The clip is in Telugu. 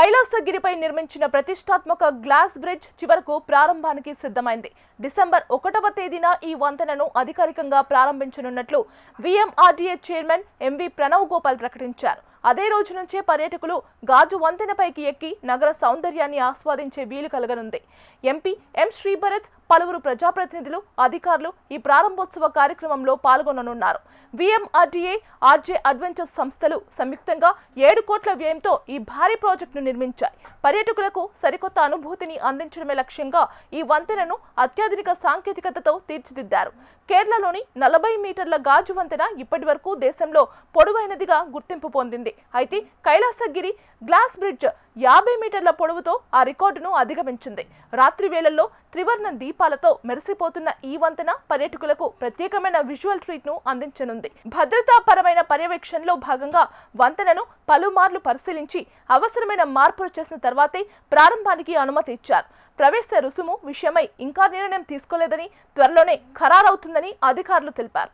కైలాసగిరిపై నిర్మించిన ప్రతిష్టాత్మక గ్లాస్ బ్రిడ్జ్ చివరకు ప్రారంభానికి సిద్ధమైంది. డిసెంబర్ 1వ తేదీన ఈ వంతెనను అధికారికంగా ప్రారంభించనున్నట్లు VMRDA chairman MV Pranav Gopal ప్రకటించారు. అదే రోజు నుంచే పర్యాటకులు గాజు వంతెనపైకి ఎక్కి నగర సౌందర్యాన్ని ఆస్వాదించే వీలు కలగనుంది. ఎంపీ ఎం శ్రీభరత్, పలువురు ప్రజాప్రతినిధులు, అధికారులు ఈ ప్రారంభోత్సవ కార్యక్రమంలో పాల్గొననున్నారు. విఎంఆర్డీఏ, ఆర్జే అడ్వెంచర్స్ సంస్థలు సంయుక్తంగా 7 కోట్ల వ్యయంతో ఈ భారీ ప్రాజెక్టును నిర్మించాయి. పర్యాటకులకు సరికొత్త అనుభూతిని అందించడమే లక్ష్యంగా ఈ వంతెనను అత్యాధునిక సాంకేతికతతో తీర్చిదిద్దారు. కేరళలోని 40 మీటర్ల గాజు వంతెన ఇప్పటి వరకు దేశంలో పొడవైనదిగా గుర్తింపు పొందింది. అయితే కైలాసగిరి గ్లాస్ బ్రిడ్జ్ 50 మీటర్ల పొడవుతో ఆ రికార్డును అధిగమించింది. రాత్రి వేళల్లో త్రివర్ణ దీపాలతో మెరిసిపోతున్న ఈ వంతెన పర్యాటకులకు ప్రత్యేకమైన విజువల్ ట్రీట్ ను అందించనుంది. భద్రతాపరమైన పర్యవేక్షణలో భాగంగా వంతెనను పలుమార్లు పరిశీలించి అవసరమైన మార్పులు చేసిన తర్వాతే ప్రారంభానికి అనుమతి ఇచ్చారు. ప్రవేశ రుసుము విషయమై ఇంకా నిర్ణయం తీసుకోలేదని, త్వరలోనే ఖరారవుతుందని అధికారులు తెలిపారు.